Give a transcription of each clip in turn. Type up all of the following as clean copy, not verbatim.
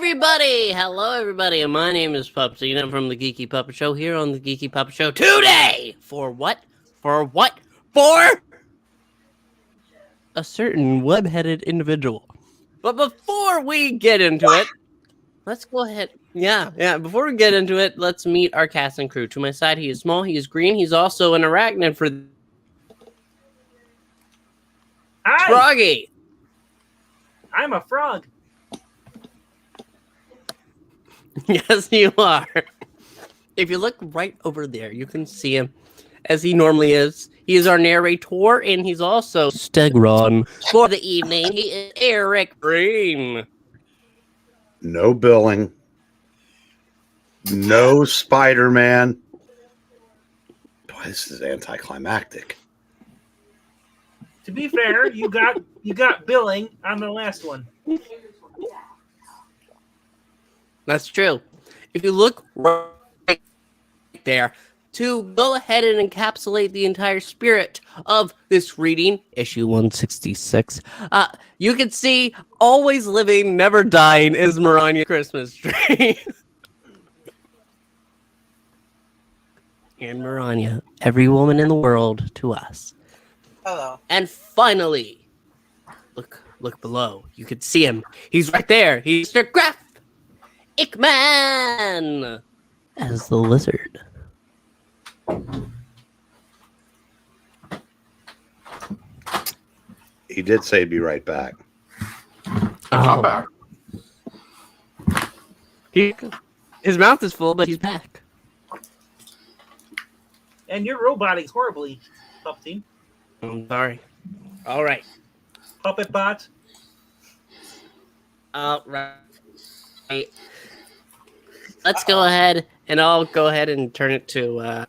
everybody! Hello, everybody. And my name is Pupsy, I'm from the Geeky Puppet Show here on the Geeky Puppet Show today. For what? For a certain web-headed individual. But before we get into it, let's go ahead. Before we get into it, let's meet our cast and crew. To my side, he is small, he is green, he's also an arachnid for Hi! Froggy. I'm a frog. Yes, you are. If you look right over there, you can see him as he normally is. He is our narrator, and he's also Stegron for the evening. He is Eric Green. No billing. No Spider-Man. Boy, this is anticlimactic. To be fair, you got billing on the last one. That's true. If you look right there, to go ahead and encapsulate the entire spirit of this reading, issue 166, you can see always living, never dying is Marania's Christmas tree. And Marania, every woman in the world to us. Hello. And finally, look below. You can see him. He's right there. He's Mr. Graf Ickman as the lizard. He did say be right back. I'm back. His mouth is full, but he's back. And you're roboting horribly, Puppy. I'm sorry. All right. Puppet bot. All right. Let's go ahead, and I'll go ahead and turn it to...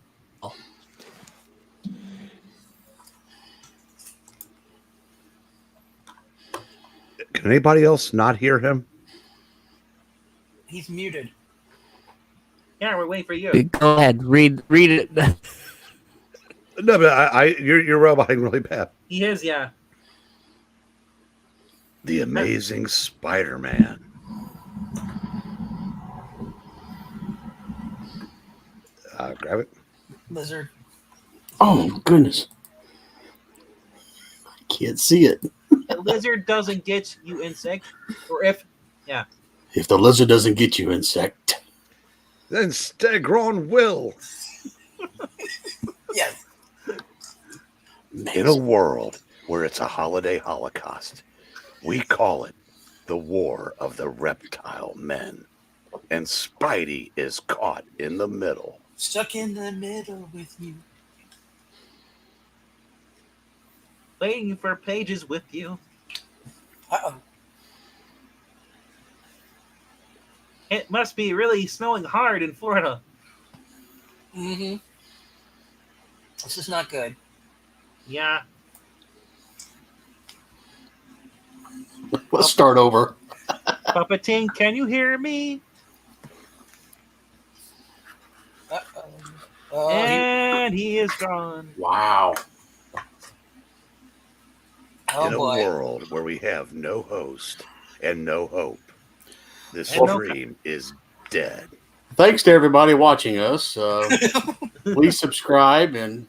Can anybody else not hear him? He's muted. Yeah, we're waiting for you. Go ahead, read it. No, but you're roboting really bad. He is, yeah. The Amazing Spider-Man. Grab it. Lizard. Oh, my goodness. I can't see it. The lizard doesn't get you, insect. Or if If the lizard doesn't get you, insect. Then Stegron will. Yes. In a world where it's a holiday holocaust, we call it the War of the Reptile-Men. And Spidey is caught in the middle. Stuck in the middle with you. waiting for pages with you. Uh-oh. It must be really snowing hard in Florida. Mm-hmm. This is not good. Yeah. Let's start over. Puppeting, can you hear me? Uh-oh. And he is gone. Wow. Oh, in a boy. world where we have no host and no hope, this And no stream is dead. Thanks to everybody watching us. Please subscribe and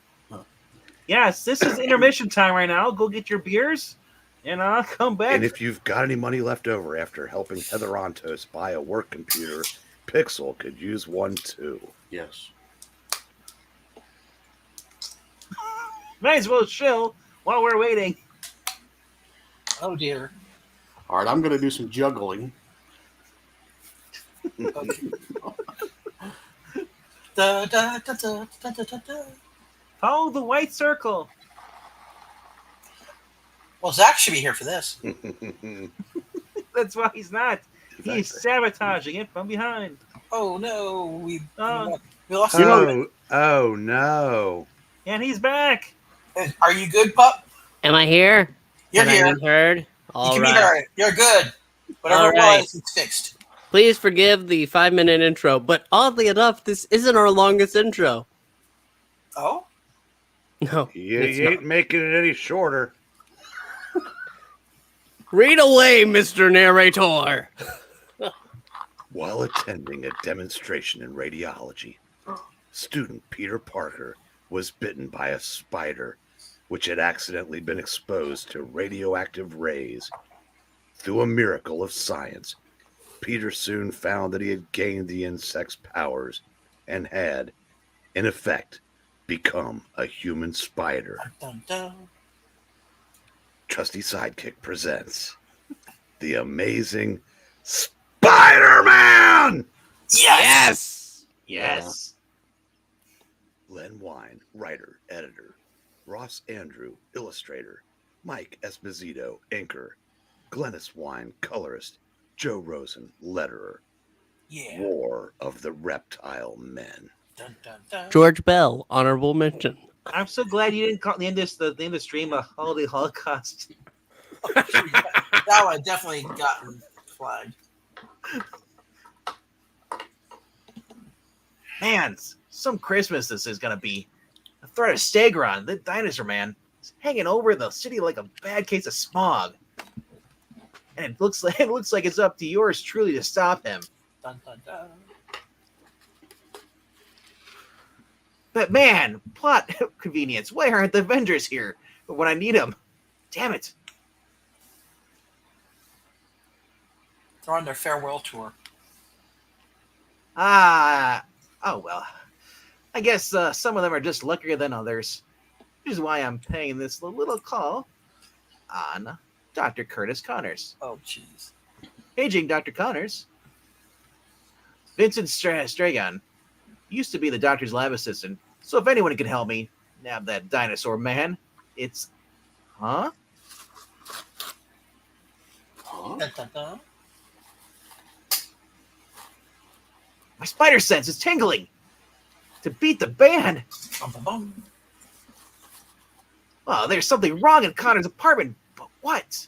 Yes, this is intermission time right now. Go get your beers, and I'll come back. And if you've got any money left over after helping Heather Ontos buy a work computer, Pixel could use one too. yes. Might as well chill while we're waiting. Oh, dear. All right, I'm going to do some juggling. Okay. Da, da, da, da, da, da, da. Follow the white circle. Well, Zach should be here for this. That's why he's not. He's sabotaging it from behind. Oh, no. We Oh. lost Oh no. And he's back. Are you good, pup? Am I here? You're Have I here. been heard? You All can right. be heard. You're good. Whatever All it right. was, it's fixed. Please forgive the 5-minute intro, but oddly enough, this isn't our longest intro. Oh? No, You it's ain't not. making it any shorter. Read away, Mr. Narrator. While attending a demonstration in radiology, student Peter Parker was bitten by a spider which had accidentally been exposed to radioactive rays. Through a miracle of science, Peter soon found that he had gained the insect's powers and had, in effect, become a human spider. Dun, dun. Trusty Sidekick presents the amazing Spider-Man! Yes! Yes. Len Wein, writer, editor. Ross Andru, illustrator. Mike Esposito, inker. Glennis Wein, colorist. Joe Rosen, letterer. Yeah. War of the Reptile-Men. Dun, dun, dun. George Bell, honorable mention. I'm so glad you didn't call the end of the stream a holiday holocaust. That would have definitely gotten flagged. Man, some Christmas this is gonna be. The threat of Stegron, the dinosaur man, is hanging over the city like a bad case of smog. And it looks like it's up to yours truly to stop him. Dun, dun, dun. But man, plot convenience. Why aren't the Avengers here when I need them? Damn it. They're on their farewell tour. Oh well. I guess some of them are just luckier than others. Which is why I'm paying this little call on Dr. Curtis Connors. Oh, jeez. Paging Dr. Connors. Vincent Stragon used to be the doctor's lab assistant, so if anyone can help me nab that dinosaur man, it's... Huh? Huh? Dun, dun, dun. My spider sense is tingling! To beat the band! Bum, bum, bum. Oh, there's something wrong in Connor's apartment, but what?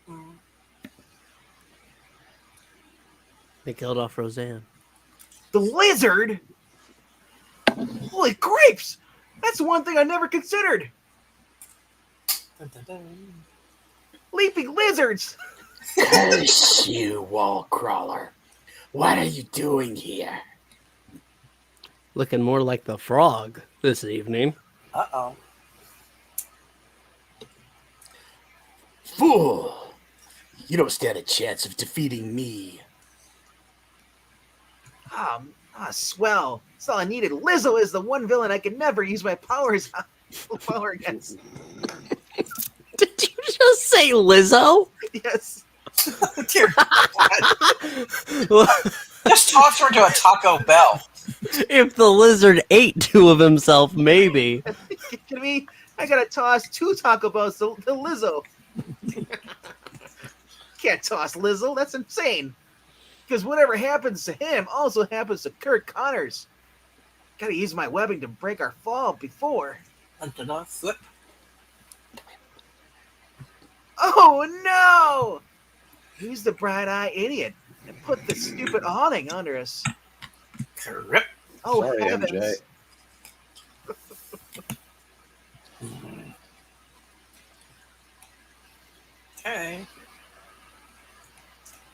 Mm. They killed off Roseanne. The lizard? Holy grapes! That's one thing I never considered! Dun, dun, dun. Leaping lizards! Curse you, wall crawler. What are you doing here? Looking more like the frog this evening. Uh-oh. Fool! You don't stand a chance of defeating me. Swell. That's all I needed. Lizzo is the one villain I can never use my powers power against. Did you just say Lizzo? Yes. Dear God. Just toss her to a Taco Bell. If the lizard ate two of himself, maybe. Kidding me? I gotta toss 2 Taco Bells to Lizzo. Can't toss Lizzo. That's insane. Because whatever happens to him also happens to Kurt Connors. Gotta use my webbing to break our fall before. Dun, dun, dun. Flip. Oh no! Who's the bright-eyed idiot and put the stupid awning under us? Correct. Oh, Sorry, heavens. MJ. Okay.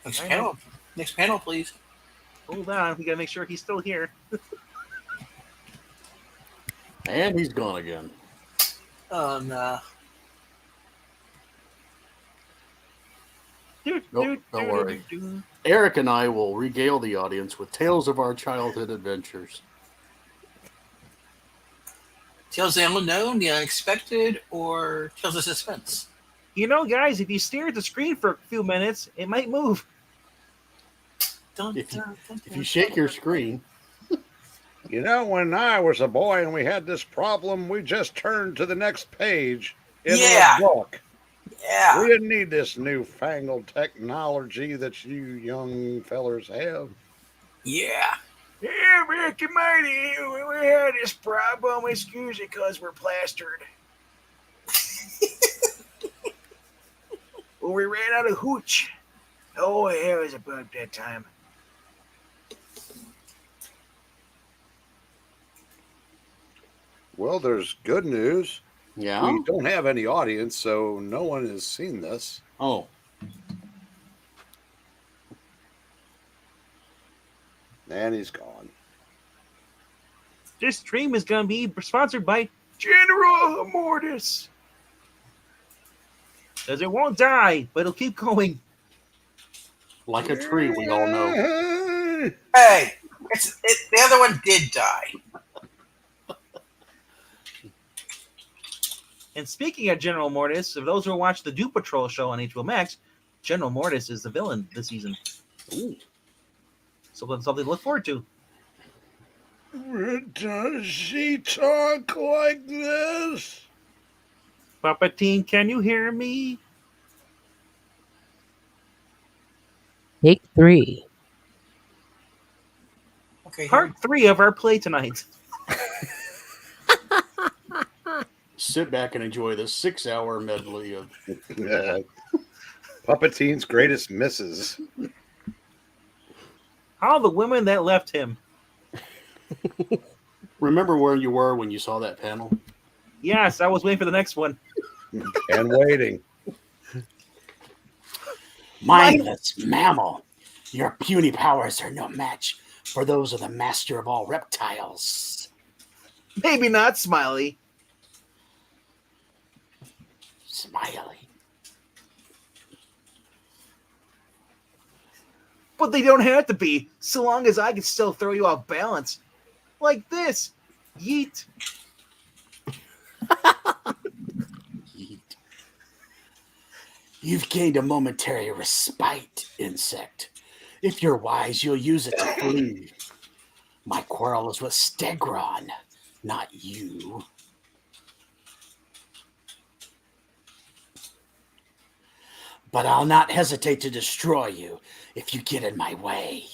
Next All right. panel. Next panel, please. Hold on, we gotta make sure he's still here. And he's gone again. Oh, no. Nope, don't worry. Eric and I will regale the audience with tales of our childhood adventures. Tales of the unknown, the unexpected, or tales of suspense? You know, guys, if you stare at the screen for a few minutes, it might move. Dun, If you- dun, dun, If dun, you shake dun, your dun. screen, You know, when I was a boy and we had this problem, we just turned to the next page in Yeah. the book. Yeah. We didn't need this newfangled technology that you young fellers have. Yeah. Yeah, Rick and Mighty, we had this problem. Excuse it because we're plastered. Well, we ran out of hooch. Oh, yeah, it was about that time. Well, there's good news. yeah. We don't have any audience, so no one has seen this. Oh, And he's gone. This stream is going to be sponsored by General Mortis. Because it won't die, but it'll keep going. Like a tree, we all know. Hey, the other one did die. And speaking of General Mortis, for those who watch the Doom Patrol show on HBO Max, General Mortis is the villain this season. Ooh. So something to look forward to. Does she talk like this? Puppetine, can you hear me? Take 3. Okay, Part 3 of our play tonight. Sit back and enjoy the 6-hour medley of Puppetine's greatest misses. All the women that left him. Remember where you were when you saw that panel? Yes, I was waiting for the next one. And waiting. Mindless mammal. Your puny powers are no match for those of the master of all reptiles. Maybe not, Smiley. Smiley. But they don't have to be, so long as I can still throw you off balance. Like this. Yeet. You've gained a momentary respite, insect. If you're wise, you'll use it to flee. My quarrel is with Stegron, not you. But I'll not hesitate to destroy you if you get in my way.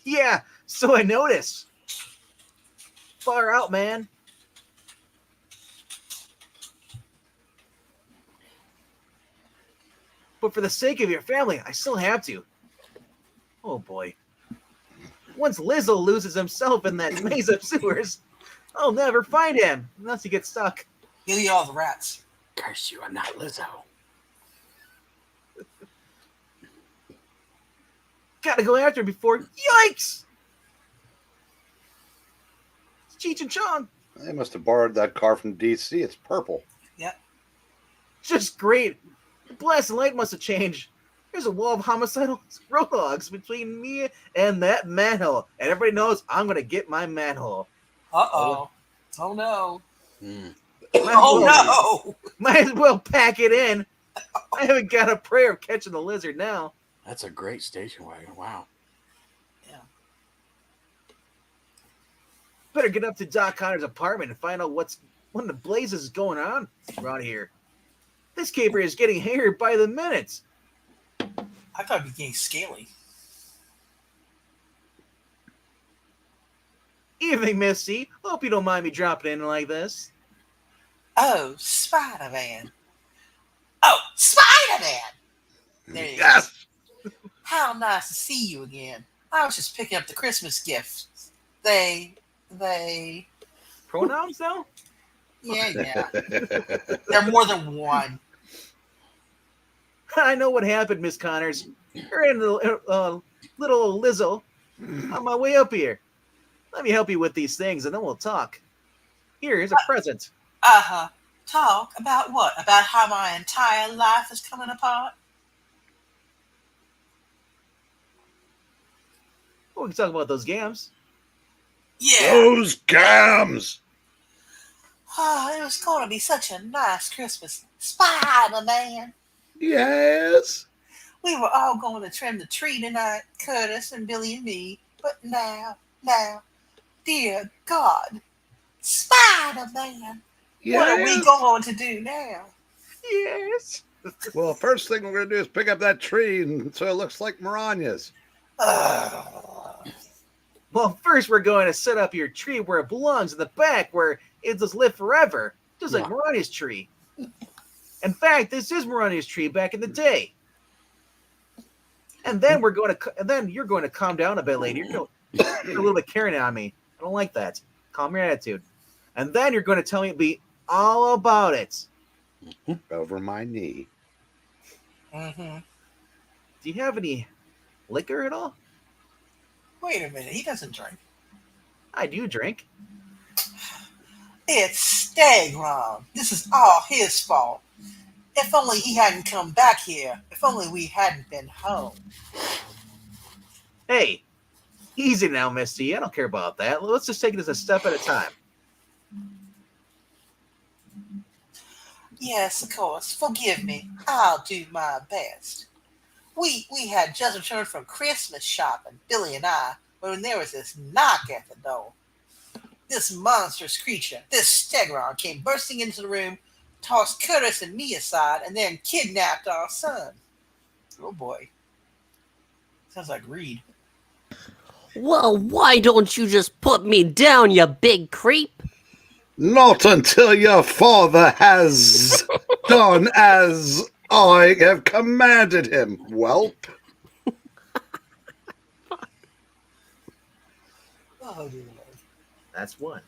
Yeah, so I noticed. Far out, man. But for the sake of your family, I still have to. Oh boy. Once Lizzo loses himself in that maze of sewers, I'll never find him unless he gets stuck. He'll eat all the rats. Curse you, I'm not Lizzo. Gotta go after him before. Yikes! It's Cheech and Chong. They must have borrowed that car from DC. It's purple. Yep. Just great. The blasting light must have changed. There's a wall of homicidal roadhogs between me and that manhole. And everybody knows I'm going to get my manhole. Uh-oh. Oh, no. No! Might as well pack it in. I haven't got a prayer of catching the lizard now. That's a great station wagon. Wow. Yeah. Better get up to Doc Connor's apartment and find out what in the blazes is going on around here. This caper is getting hairier by the minute. I thought it'd be getting scaly. Evening, Misty. Hope you don't mind me dropping in like this. Oh, Spider-Man. Oh, Spider-Man! There you go. How nice to see you again. I was just picking up the Christmas gifts. They... Pronouns, though? Yeah. They're more than one. I know what happened, Miss Connors. You're in the little Lizzo on my way up here. Let me help you with these things, and then we'll talk. Here's a present. Uh-huh. Talk about what? About how my entire life is coming apart? Well, we can talk about those games. Yeah. Those gams! Oh, it was going to be such a nice Christmas. Spider-Man. Yes. We were all going to trim the tree tonight, Curtis and Billy and me. But now, dear God, Spider-Man. Yes. What are we going to do now? Yes. Well, the first thing we're going to do is pick up that tree and so it looks like Miranya's. Well, first we're going to set up your tree where it belongs in the back, where it just live forever, just like Miranya's tree. In fact, this is Miranya's tree back in the day. And then you're going to calm down a bit later. You're a little bit carrying on me. I don't like that. Calm your attitude. And then you're going to tell me all about it. Over my knee. Mm-hmm. Do you have any liquor at all? Wait a minute, he doesn't drink. I do drink. It's Stegron. This is all his fault. If only he hadn't come back here. If only we hadn't been home. Hey, easy now, Misty. I don't care about that. Let's just take it as a step at a time. Yes, of course. Forgive me. I'll do my best. We had just returned from Christmas shopping, Billy and I, when there was this knock at the door. This monstrous creature, this Stegron, came bursting into the room, tossed Curtis and me aside, and then kidnapped our son. Oh boy. Sounds like Reed. Well, why don't you just put me down, you big creep? Not until your father has done as I have commanded him, whelp. Oh, dear Lord. That's one.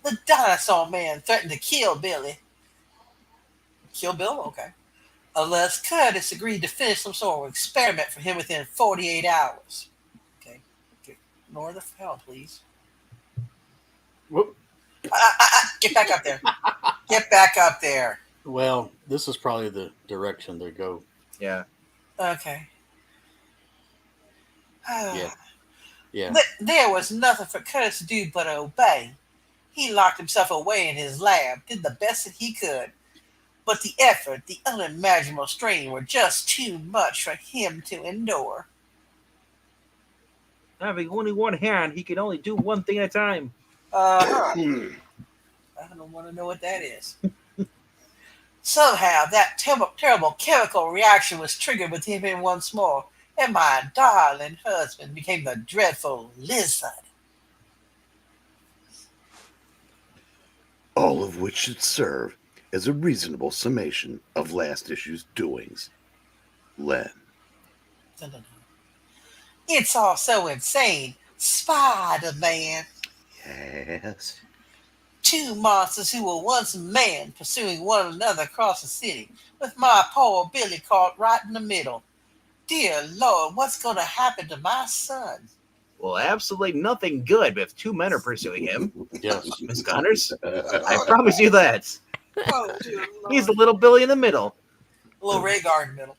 The dinosaur man threatened to kill Billy. Kill Bill? Okay. Unless Curtis agreed to finish some sort of experiment for him within 48 hours. Okay. Ignore the hell, please. Whoop. Get back up there. Get back up there. Well, this is probably the direction they go. Yeah. Okay. Yeah. There was nothing for Curtis to do but obey. He locked himself away in his lab, did the best that he could. But the effort, the unimaginable strain were just too much for him to endure. Having only one hand, he can only do one thing at a time. I don't want to know what that is. Somehow, that terrible chemical reaction was triggered within him once more, and my darling husband became the dreadful lizard. All of which should serve as a reasonable summation of last issue's doings. Len. It's all so insane. Spider-Man. Yes. Two monsters who were once man pursuing one another across the city, with my poor Billy caught right in the middle. Dear Lord, what's going to happen to my son? Well, absolutely nothing good if two men are pursuing him. Yes. Miss Connors, I promise you that. Oh, dear Lord. He's the little Billy in the middle. A little Rhaegar in the middle.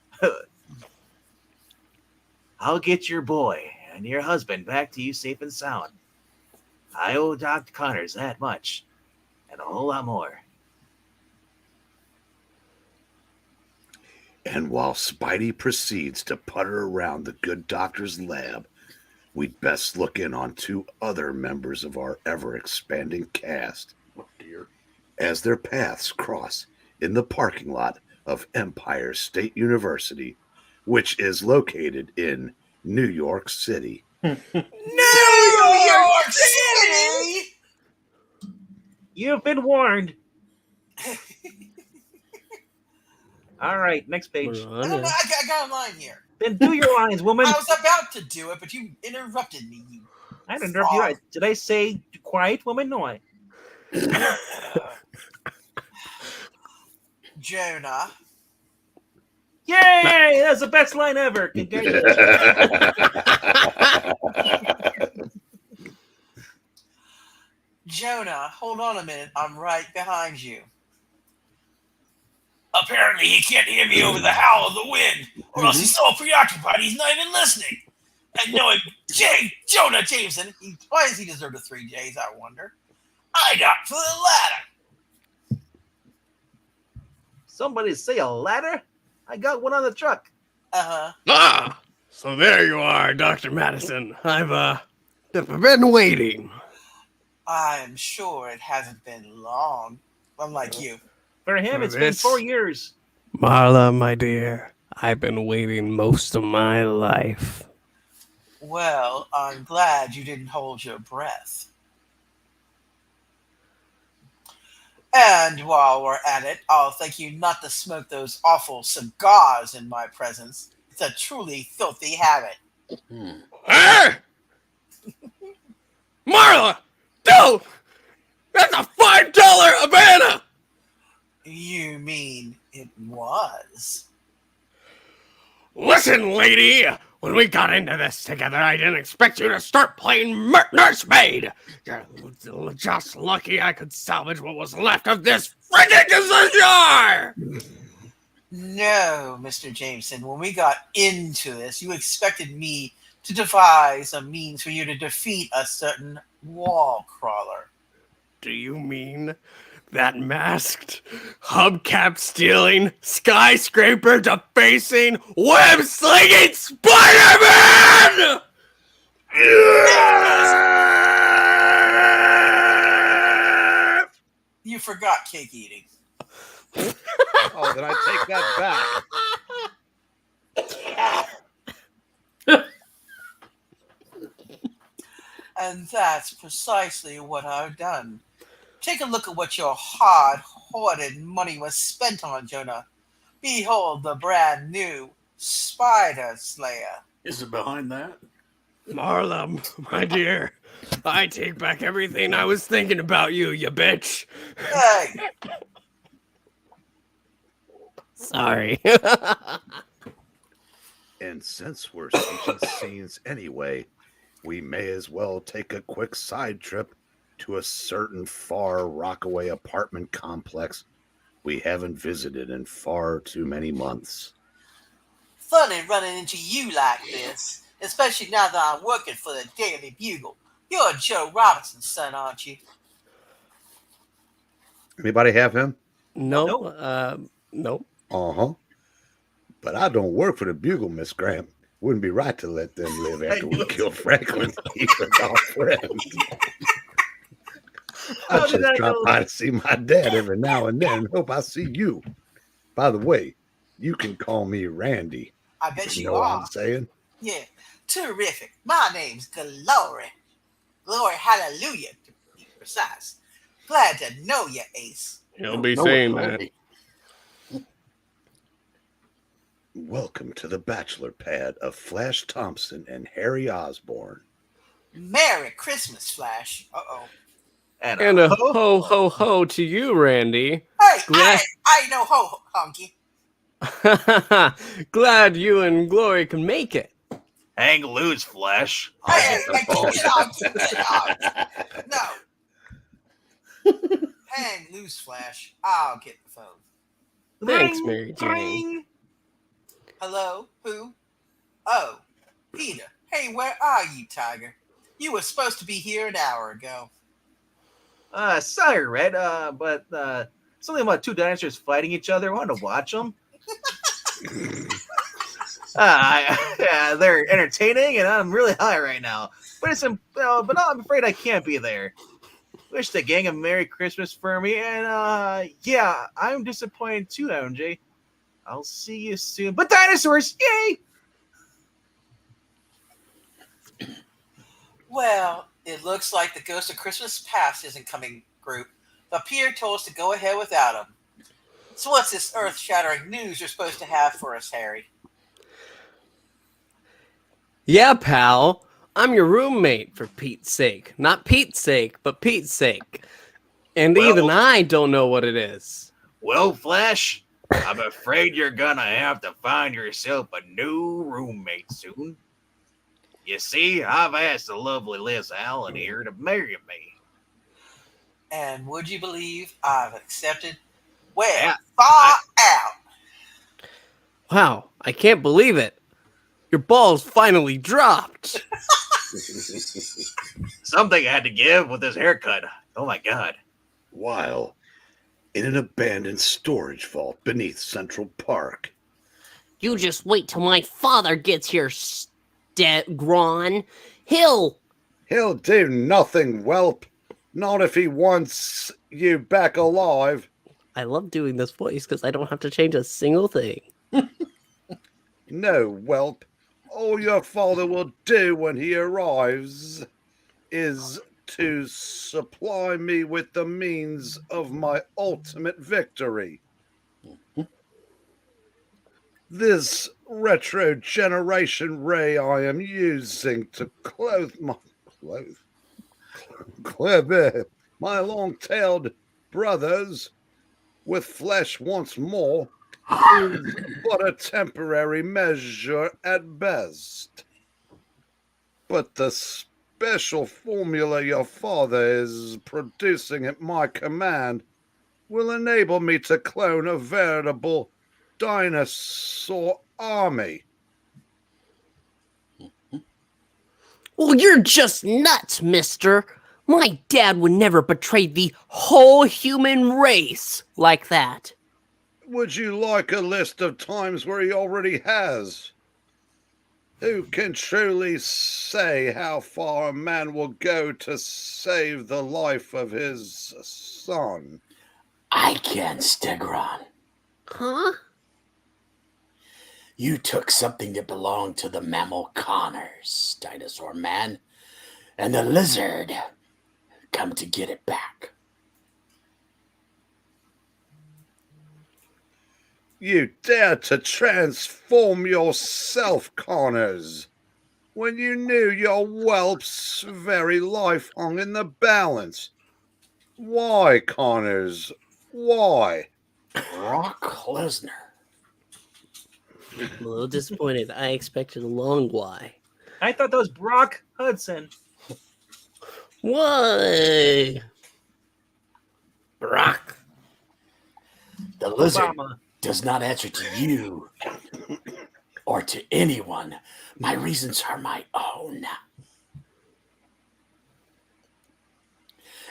I'll get your boy and your husband back to you safe and sound. I owe Dr. Connors that much, and a whole lot more. And while Spidey proceeds to putter around the good doctor's lab, we'd best look in on two other members of our ever-expanding cast Oh, dear. as their paths cross in the parking lot of Empire State University, which is located in New York City. New York City! You've been warned. All right, next page. I got a line here. Then do your lines, woman. I was about to do it, but you interrupted me. I didn't interrupt you. Did I say quiet, woman? No, I. Jonah. Yay! That's the best line ever. Congratulations. Jonah, hold on a minute. I'm right behind you. Apparently, he can't hear me over the howl of the wind, or else he's so preoccupied he's not even listening. And knowing Jonah Jameson, why does he deserve the 3 J's, I wonder? I got for the ladder. Somebody say a ladder? I got one on the truck. Ah, so there you are, Dr. Madison. I've been waiting. I'm sure it hasn't been long, unlike you. For him, For it's been this? 4 years. Marla, my dear, I've been waiting most of my life. Well, I'm glad you didn't hold your breath. And while we're at it, I'll thank you not to smoke those awful cigars in my presence. It's a truly filthy habit. Ah! Marla! Dude! That's a $5 Havana! You mean it was? Listen, lady, when we got into this together, I didn't expect you to start playing nursemaid. You're just lucky I could salvage what was left of this ridiculous jar. No, Mr. Jameson, when we got into this, you expected me to devise a means for you to defeat a certain wall crawler. Do you mean that masked, hubcap stealing, skyscraper defacing, web slinging Spider-Man? You forgot cake eating. Oh, then I take that back. And that's precisely what I've done. Take a look at what your hard-hoarded money was spent on, Jonah. Behold the brand new Spider Slayer. Is it behind that? Marla, my dear, I take back everything I was thinking about you, you bitch. Hey, Sorry. And since we're switching scenes anyway, we may as well take a quick side trip to a certain far Rockaway apartment complex we haven't visited in far too many months. funny running into you like this, especially now that I'm working for the Daily Bugle. You're Joe Robinson's son, aren't you? Anybody have him? No. Nope. Uh-huh. But I don't work for the Bugle, Miss Graham. Wouldn't be right to let them live after we killed Franklin. He was our friend. I just drop by to see my dad every now and then and hope I see you. By the way, you can call me Randy. I bet you know what are. I'm saying? Yeah, terrific. My name's Glory. Glory Hallelujah, to be precise. Glad to know you, Ace. He'll be saying that. Welcome to the bachelor pad of Flash Thompson and Harry Osborn. Merry Christmas, Flash. Uh-oh. And a ho ho ho to you, Randy. Hey, Glad- I ain't no ho, honky. Glad you and Glory can make it. Hang loose, Flash. Hey, get on. No. Hang loose, Flash. I'll get the phone. Thanks, Mary Jane. Hello? Who? Oh, Peter. Hey, where are you, Tiger? You were supposed to be here an hour ago. Sorry, Red, but something about two dinosaurs fighting each other. I want to watch them. Yeah, they're entertaining, and I'm really high right now. But I'm afraid I can't be there. Wish the gang a Merry Christmas for me, and yeah, I'm disappointed too, MJ. I'll see you soon. But dinosaurs, yay! Well, it looks like the Ghost of Christmas Past isn't coming, group. The Pierre told us to go ahead without him. So what's this earth-shattering news you're supposed to have for us, Harry? Yeah, pal. I'm your roommate, for Pete's sake. Not Pete's sake, but Pete's sake. And even I don't know what it is. Well, Flash, I'm afraid you're gonna have to find yourself a new roommate soon. You see, I've asked the lovely Liz Allen here to marry me. And would you believe I've accepted? Well, Yeah, far out. Wow, I can't believe it. Your balls finally dropped. Something I had to give with this haircut. Oh my god. While in an abandoned storage vault beneath Central Park. You just wait till my father gets here, Stegron. He'll do nothing, whelp. Not if he wants you back alive. I love doing this voice because I don't have to change a single thing. No, whelp. All your father will do when he arrives is to supply me with the means of my ultimate victory. This retro generation ray I am using to clothe my long-tailed brothers with flesh once more is but a temporary measure at best. But the special formula your father is producing at my command will enable me to clone a veritable dinosaur army. Well, you're just nuts, mister. My dad would never betray the whole human race like that. Would you like a list of times where he already has? Who can truly say how far a man will go to save the life of his son? I can, Stegron. Huh? You took something that belonged to the mammal Connors, Dinosaur Man, and the lizard come to get it back. You dare to transform yourself, Connors, when you knew your whelp's very life hung in the balance. Why, Connors? Why? Brock Lesnar. I'm a little disappointed. I expected a long why. I thought that was Brock Hudson. Why? Brock. The lizard Obama. does not answer to you or to anyone. My reasons are my own.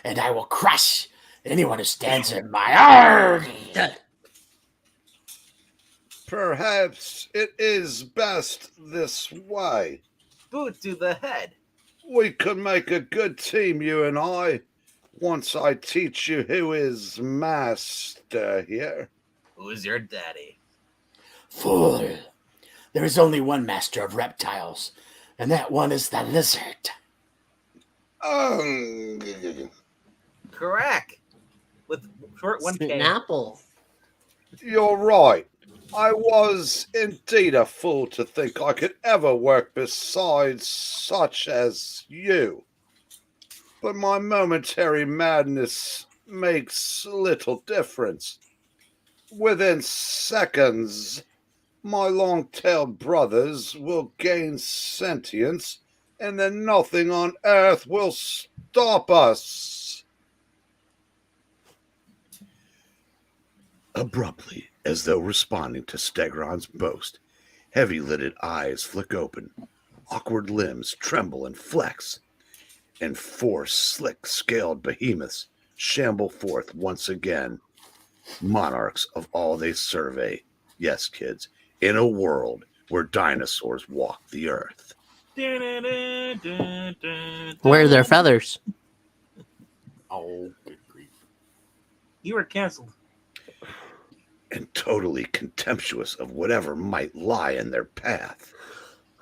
And I will crush anyone who stands in my way. Perhaps it is best this way. Boot to the head. We could make a good team, you and I, once I teach you who is master here. Who's your daddy? Fool. There is only one master of reptiles, and that one is the lizard. Correct. With short 1K. Snapple. You're right. I was indeed a fool to think I could ever work beside such as you. But my momentary madness makes little difference. Within seconds, my long-tailed brothers will gain sentience, and then nothing on earth will stop us. Abruptly, as though responding to Stegron's boast, heavy-lidded eyes flick open, awkward limbs tremble and flex, and four slick-scaled behemoths shamble forth once again, monarchs of all they survey. Yes, kids, in a world where dinosaurs walk the earth. Where are their feathers? Oh, good grief. You were canceled. And totally contemptuous of whatever might lie in their path.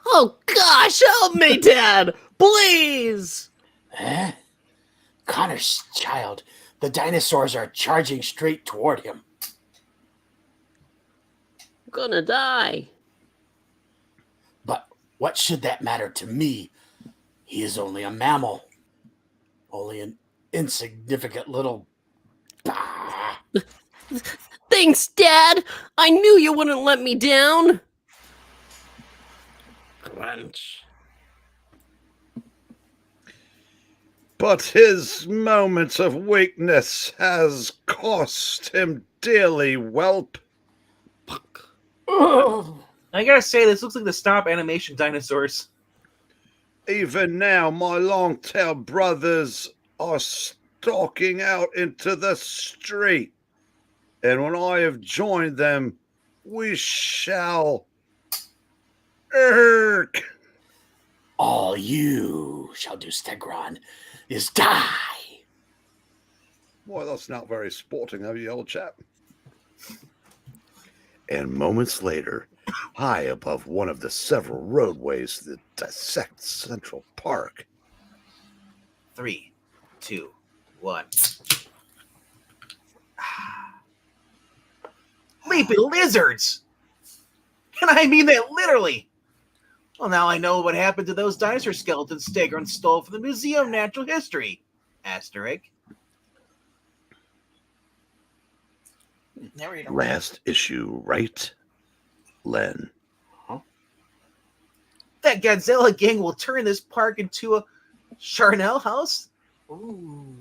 Oh gosh, help me, Dad! Please! Eh? Connor's child. The dinosaurs are charging straight toward him. I'm gonna die. But what should that matter to me? He is only a mammal. Only an insignificant little... Bah. Thanks, Dad! I knew you wouldn't let me down! Crunch. But his moments of weakness has cost him dearly, whelp. Oh. I gotta say, this looks like the stop animation dinosaurs. Even now, my long-tailed brothers are stalking out into the street. And when I have joined them, we shall... Irk! All you shall do, Stegron, is die. Boy, that's not very sporting of you, old chap. And moments later, high above one of the several roadways that dissect Central Park. 3, 2, 1. Leaping lizards! And I mean that literally! Well, now I know what happened to those dinosaur skeletons Stegron stole from the Museum of Natural History. Asterisk. Never read them. Last issue, right, Len? That Godzilla gang will turn this park into a Charnel house? Ooh.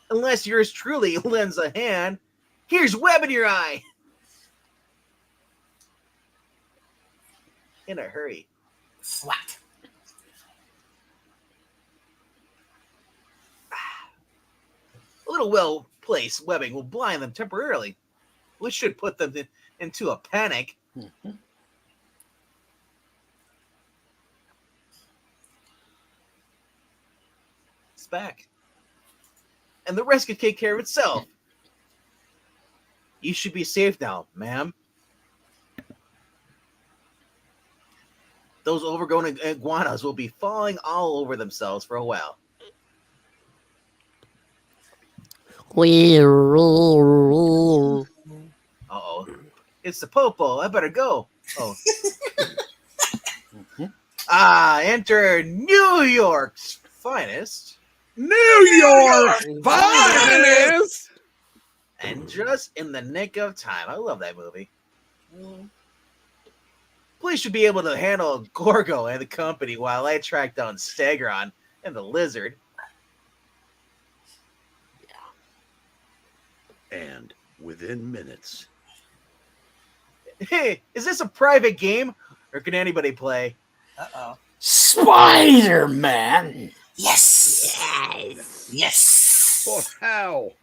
Unless yours truly lends a hand. Here's web in your eye. In a hurry. Flat. A little well-placed webbing will blind them temporarily, which should put them into a panic. Mhm. It's back. And the rest can take care of itself. You should be safe now, ma'am. Those overgrown iguanas will be falling all over themselves for a while. Uh-oh. It's the popo. I better go. Oh. Enter New York's finest. New York finest. And just in the nick of time. I love that movie. Police should be able to handle Gorgo and the company while I track down Stegron and the Lizard. And within minutes. Hey, is this a private game? Or can anybody play? Uh-oh. Spider-Man. Yes. Yes. But how?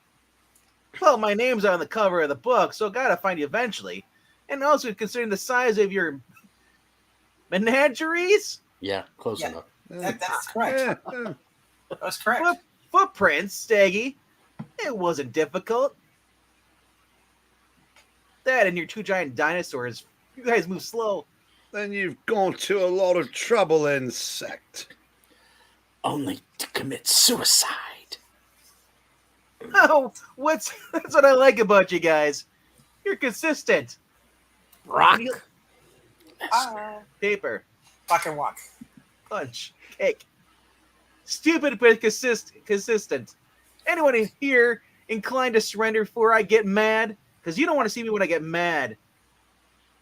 Well, my name's on the cover of the book, so gotta find you eventually. And also considering the size of your menageries, Yeah, close Yeah. enough. That's correct. That's correct. footprints, Staggy. It wasn't difficult. That and your two giant dinosaurs. You guys move slow. Then you've gone to a lot of trouble, insect. Only to commit suicide. Oh, that's what I like about you guys. You're consistent. Rock. Paper, Fucking walk. punch, cake. Stupid but consistent. Anyone in here inclined to surrender before I get mad? Because you don't want to see me when I get mad.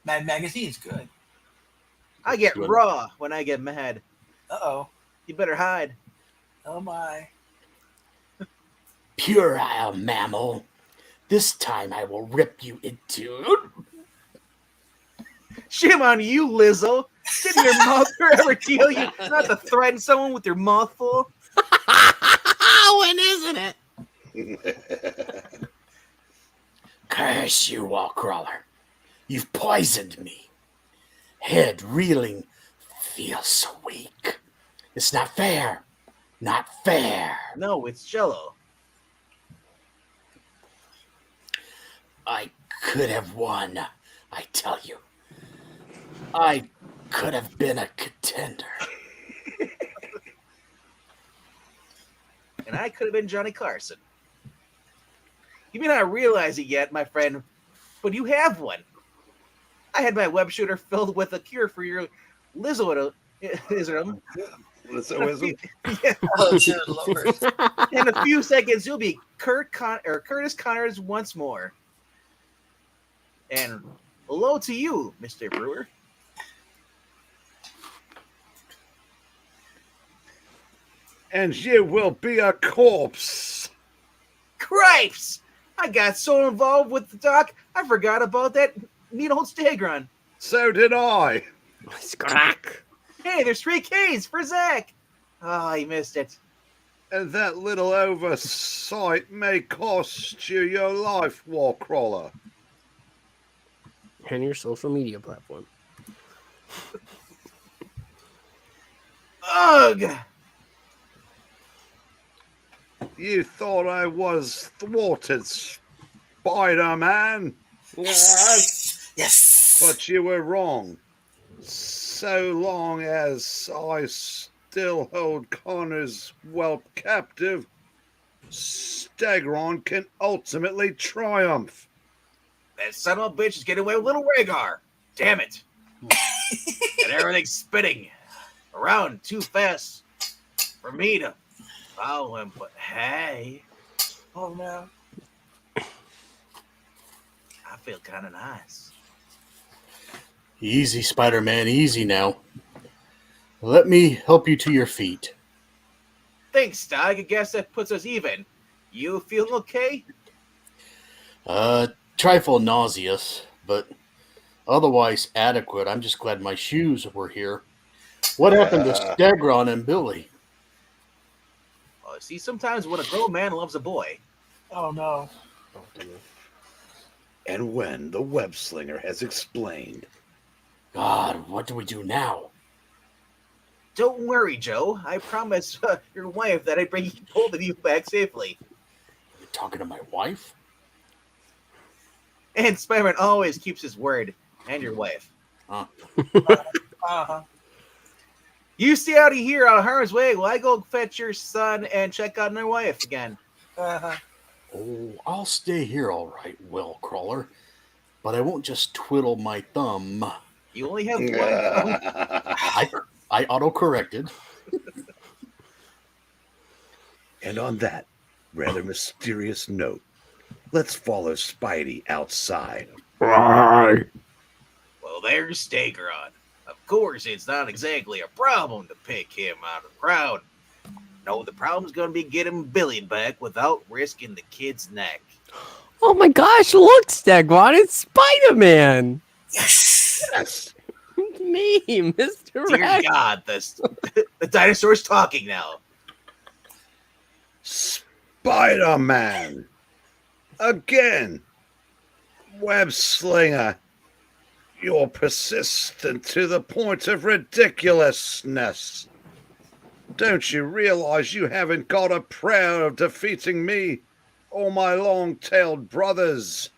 Mad Magazine's good. I get Good. raw when I get mad. Uh-oh. You better hide. Oh, my. Puerile mammal. This time I will rip you into... Shame on you, Lizzo. Didn't your mother ever tell you not to threaten someone with your mouth full? When isn't it? Curse you, wall crawler. You've poisoned me. Head reeling. Feels so weak. It's not fair. Not fair. No, it's Jello. I could have won, I tell you. I could have been a contender. And I could have been Johnny Carson. You may not realize it yet, my friend, but you have one. I had my web shooter filled with a cure for your Lizzo-ism. Lizzo-ism? Yeah. Oh, dear Lord. In a few seconds, you'll be Curtis Connors once more. And hello to you, Mr. Brewer. And you will be a corpse. Cripes! I got so involved with the doc, I forgot about that neat old Stegron. So did I. Crack. Hey, there's 3 Ks for Zach. Oh, he missed it. And that little oversight may cost you your life, Warcrawler. And your social media platform. Ugh! You thought I was thwarted, Spider-Man, Yes. but you were wrong. So long as I still hold Connor's whelp captive, Stegron can ultimately triumph. That son of a bitch is getting away with little Rhaegar. Damn it. And everything's spinning around too fast for me to follow him. But hey, Oh no. I feel kind of nice. Easy, Spider-Man, easy now. Let me help you to your feet. Thanks, Doug. I guess that puts us even. You feeling okay? Trifle nauseous, but otherwise adequate. I'm just glad my shoes were here. What happened to Stegron and Billy? Oh, see, sometimes when a grown man loves a boy, Oh no. And when the web slinger has explained, God, what do we do now? don't worry, Joe. I promised your wife that I'd bring both of you back safely. You're talking to my wife? And Spider-Man always keeps his word. And your wife. Huh. Uh-huh. You stay out of here, out of harm's way, while I go fetch your son and check on my wife again. Uh-huh. Oh, I'll stay here all right, Will Crawler. But I won't just twiddle my thumb. You only have one. I auto-corrected. And on that rather mysterious note, let's follow Spidey outside. Well, there's Stegron. Of course, it's not exactly a problem to pick him out of the crowd. No, the problem's going to be getting Billy back without risking the kid's neck. Oh my gosh, look, Stegron, it's Spider-Man. Yes. Yes. Me, Mr. Dear Rex. God, the dinosaur's talking now. Spider-Man. Again. Web slinger. You're persistent to the point of ridiculousness. Don't you realize you haven't got a prayer of defeating me or my long-tailed brothers?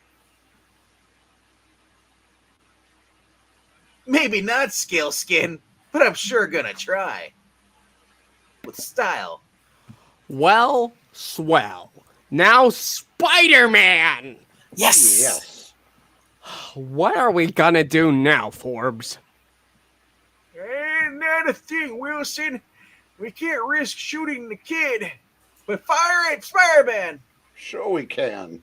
Maybe not Scaleskin, but I'm sure gonna try. With style. Well, swell. Now Spider-Man. Yes. Yes. What are we gonna do now, Forbes? Ain't that a thing, Wilson? We can't risk shooting the kid. But fire at Spider-Man! Sure we can.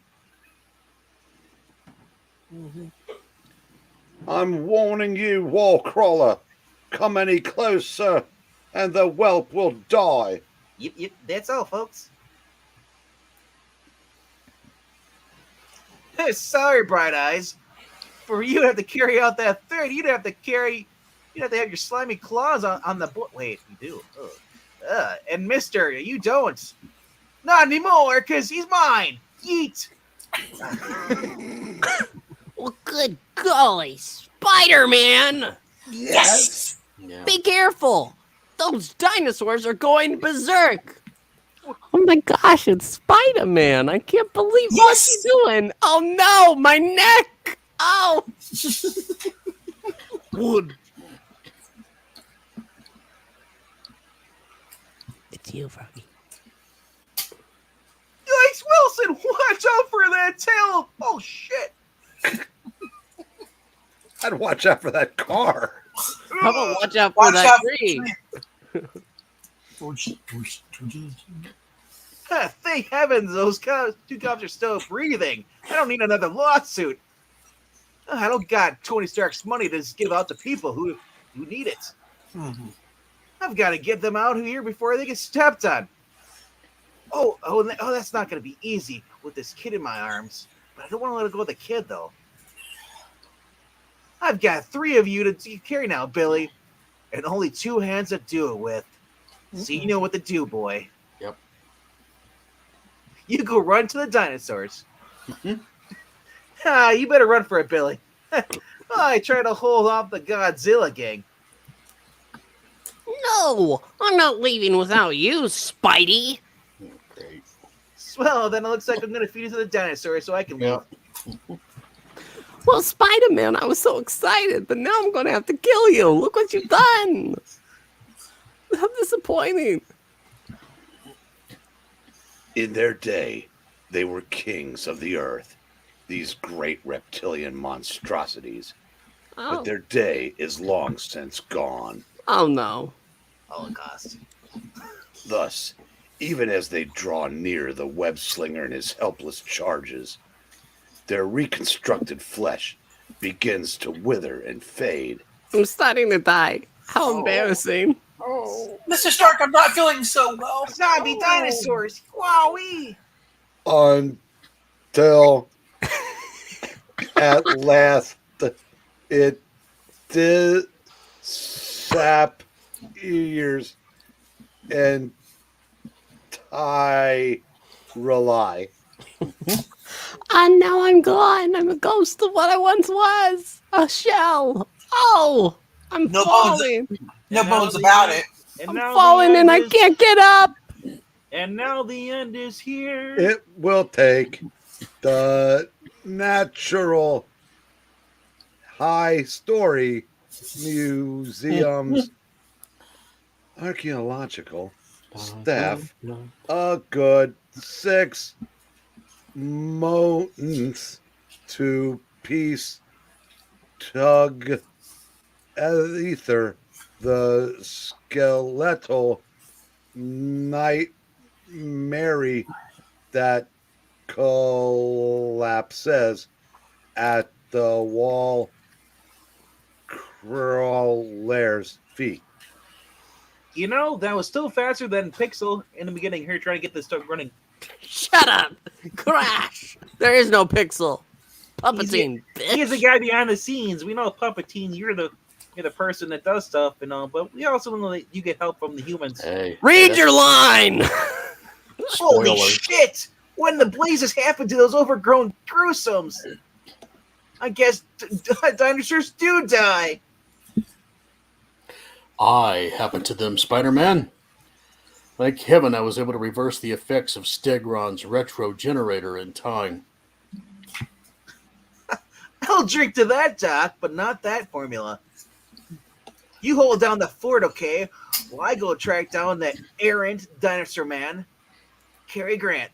I'm warning you, Wallcrawler. Come any closer, and the whelp will die. Yep, that's all, folks. Sorry, Bright Eyes. For you to have to carry out that third, you'd have to have your slimy claws on the book. Wait, you do. And Mister, you don't. Not anymore, because he's mine. Yeet. Well, good golly, Spider-Man! Yes. Yeah. Be careful! Those dinosaurs are going berserk! Oh my gosh, it's Spider-Man! I can't believe what Yes! he's doing! Oh no, my neck! Oh! Wood. It's you, Froggy. Yikes, Wilson! Watch out for that tail! Oh, shit! I'd watch out for that car. How about watch out for Watch that out for tree? Thank heavens those two cops are still breathing. I don't need another lawsuit. I don't got Tony Stark's money to just give out to people who need it. I've got to get them out of here before they get stepped on. Oh, that's not going to be easy with this kid in my arms. But I don't want to let go of the kid, though. I've got 3 of you to carry now, Billy. And only 2 hands to do it with. So you know what to do, boy. Yep. You go run to the dinosaurs. You better run for it, Billy. I try to hold off the Godzilla gang. No! I'm not leaving without you, Spidey! Great. Well, then it looks like I'm going to feed it to the dinosaurs so I can leave. Yep. Well, Spider-Man, I was so excited, but now I'm going to have to kill you. Look what you've done. How disappointing. In their day, they were kings of the earth, these great reptilian monstrosities. Oh, But their day is long since gone. oh no. Holocaust. Thus, Even as they draw near the web slinger and his helpless charges, their reconstructed flesh begins to wither and fade. I'm starting to die. How Oh. embarrassing. Mr. Stark, I'm not feeling so well. Zombie dinosaurs! Wowee! Until at last it disappears and I rely. And now I'm gone. I'm a ghost of what I once was. A shell. Oh, I'm No falling. No And now bones the about end- it. And I'm now falling the and I end is- can't get up. And now the end is here. It will take the natural high story museum's archaeological staff a good 6 months to piece tug ether the skeletal nightmare that collapses at the wall crawler's feet. You know, that was still faster than Pixel in the beginning here trying to get this stuff running. Shut up. Crash. There is no pixel. Puppeting, bitch. He's the guy behind the scenes. We know Puppeteen, you're the person that does stuff and all, but we also know that you get help from the humans. Hey, Read your line. Holy spoiler. shit! When the blazes happened to those overgrown gruesomes? I guess dinosaurs do die. I happened to them, Spider-Man. Thank heaven I was able to reverse the effects of Stegron's retro generator in time. I'll drink to that, Doc, but not that formula. You hold down the fort, okay? While I go track down that errant dinosaur man, Cary Grant.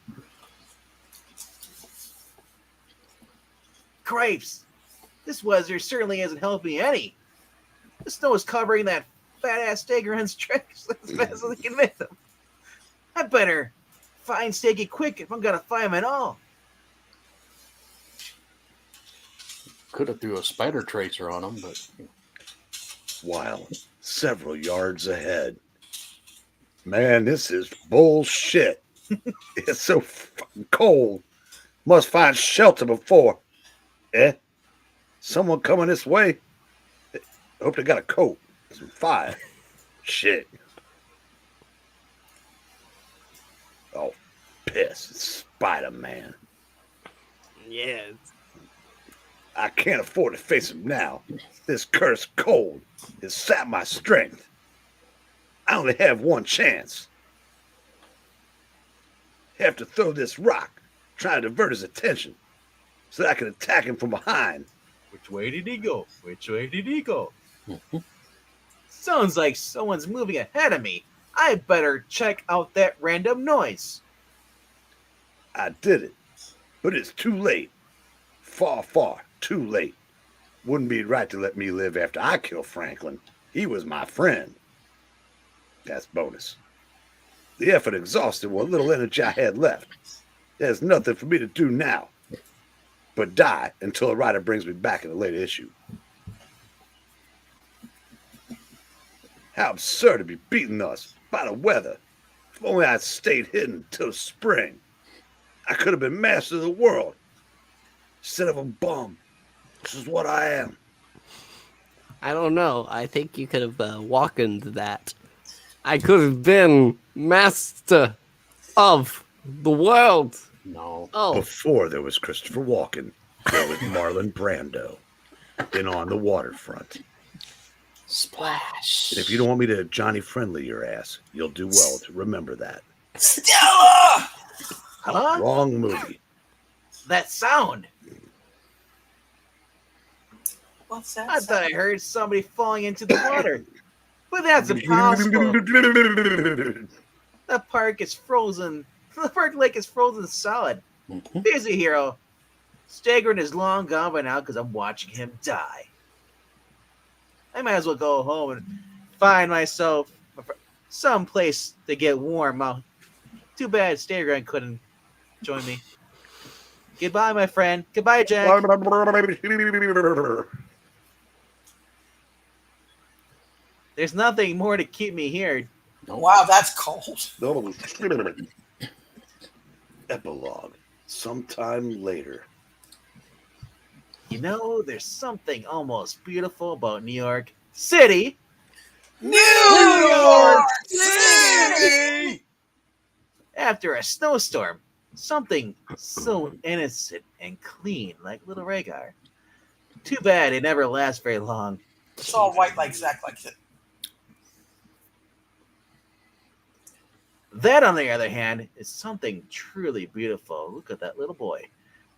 Cripes, this weather certainly isn't helping me any. The snow is covering that fat-ass Stegron's tracks as fast as I can make them. I better find Steggy quick if I'm gonna find him at all. Could have threw a spider tracer on him, but While several yards ahead. Man, this is bullshit. It's so fucking cold. Must find shelter before. Someone coming this way? I hope they got a coat. Some fire. Shit. Oh, piss. It's Spider-Man. Yes. I can't afford to face him now. This cursed cold has sapped my strength. I only have one chance. Have to throw this rock, try to divert his attention, so that I can attack him from behind. Which way did he go? Which way did he go? Sounds like someone's moving ahead of me. I better check out that random noise. I did it, but it's too late. Far, far too late. Wouldn't be right to let me live after I kill Franklin. He was my friend. That's bonus. The effort exhausted what little energy I had left. There's nothing for me to do now but die until a writer brings me back in a later issue. How absurd to be beating us by the weather. If only I'd stayed hidden till spring, I could have been master of the world instead of a bum. This is what I am. I don't know. I think you could have walked into that. I could have been master of the world. no. Oh, Before there was Christopher Walken, there was Marlon Brando. Then on the waterfront. Splash. And if you don't want me to Johnny Friendly your ass, you'll do well to remember that. Stella! Huh? Wrong movie. That sound. What's that? I thought I heard somebody falling into the water. But that's impossible. The park is frozen. The park lake is frozen solid. Here's a hero. Stegron is long gone by now because I'm watching him die. I might as well go home and find myself some place to get warm. Too bad Stegron couldn't join me. Goodbye, my friend. Goodbye, Jack. There's nothing more to keep me here. Wow, that's cold. Epilogue. Sometime later. You know, there's something almost beautiful about New York City. New York City! After a snowstorm, something so innocent and clean like Little Rhaegar. Too bad it never lasts very long. It's all white like Zach likes it. That, on the other hand, is something truly beautiful. Look at that little boy.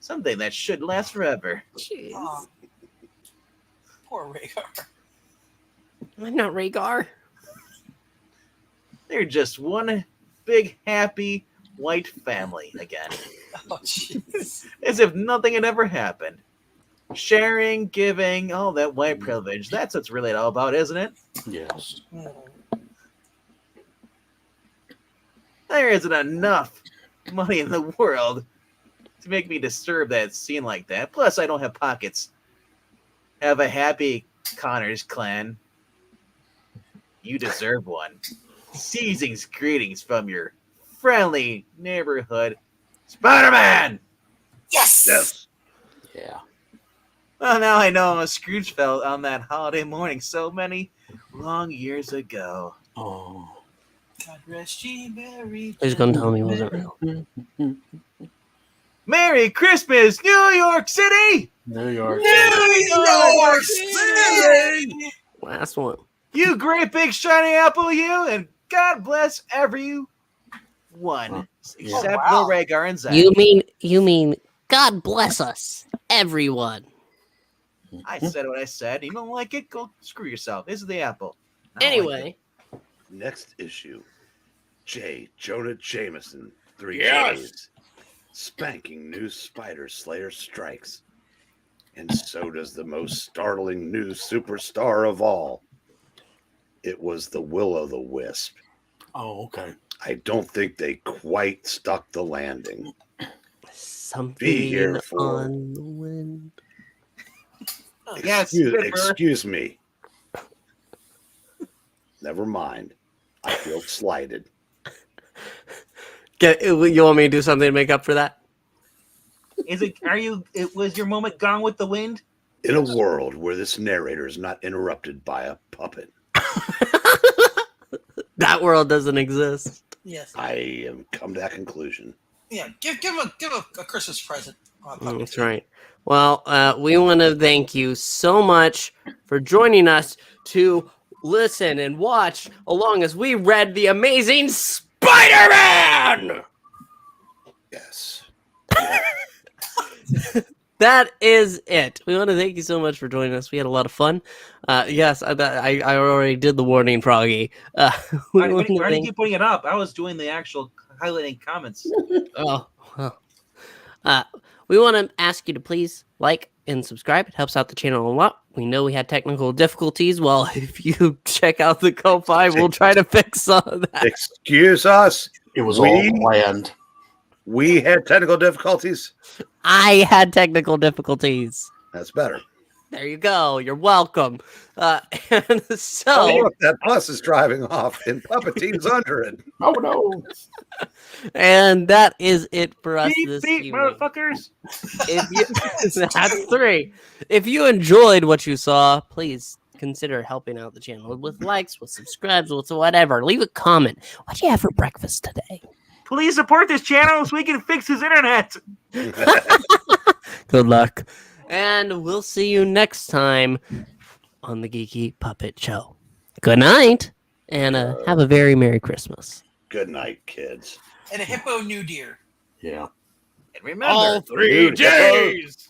Something that should last forever. Jeez. Oh, poor Rhaegar. I'm not Rhaegar. They're just one big, happy, white family again. Oh, jeez. As if nothing had ever happened. Sharing, giving, all that white privilege. That's what's really all about, isn't it? Yes. There isn't enough money in the world to make me disturb that scene like that. Plus, I don't have pockets. Have a happy Connors clan. You deserve one. Season's greetings from your friendly neighborhood Spider-Man! Yes! Yes. Yeah. Well, now I know how Scrooge felt on that holiday morning so many long years ago. Oh. God rest ye, Mary. He's gonna tell me it wasn't real. Merry Christmas, New York City! New York. New York City! Last one. You great big shiny apple, you, and God bless everyone. Except Oh, wow. Lil Rhaegar and Zach. You mean God bless us, everyone. I said what I said. You don't like it? Go screw yourself. This is the apple. I don't like Anyway, Next issue. J. Jonah Jameson. 3 Yes. J's. Spanking new Spider Slayer strikes. And so does the most startling new superstar of all. It was the Will-O-the-Wisp. Oh, okay. I don't think they quite stuck the landing. something Be here for- on the wind. Yes, Excuse me. Never mind. I feel slighted. You want me to do something to make up for that? Was your moment gone with the wind? In a world where this narrator is not interrupted by a puppet, That world doesn't exist. Yes. I have come to that conclusion. Yeah. Give a Christmas present. That's right. Well, we want to thank you so much for joining us to listen and watch along as we read the amazing Spider-Man! Yes. That is it. We want to thank you so much for joining us. We had a lot of fun. Yes, I already did the warning, Froggy. Why did you keep putting it up? I was doing the actual highlighting comments. Oh, well. We want to ask you to please like and subscribe. It helps out the channel a lot. We know we had technical difficulties. Well, if you check out the Ko-Fi, we'll try to fix some of that. Excuse us. It was all planned. We had technical difficulties. I had technical difficulties. That's better. There you go. You're welcome. And so, Oh, look, that bus is driving off and Puppetine's under it. Oh, no. and that is it for us Beep, this beep, evening. motherfuckers. That's 3. If you enjoyed what you saw, please consider helping out the channel with likes, with subscribes, with whatever. Leave a comment. What'd you have for breakfast today? Please support this channel so we can fix his internet. Good luck. And we'll see you next time on the Geeky Puppet Show. Good night, and have a very Merry Christmas. Good night, kids. And a hippo new deer. Yeah. And remember, All 3 J's.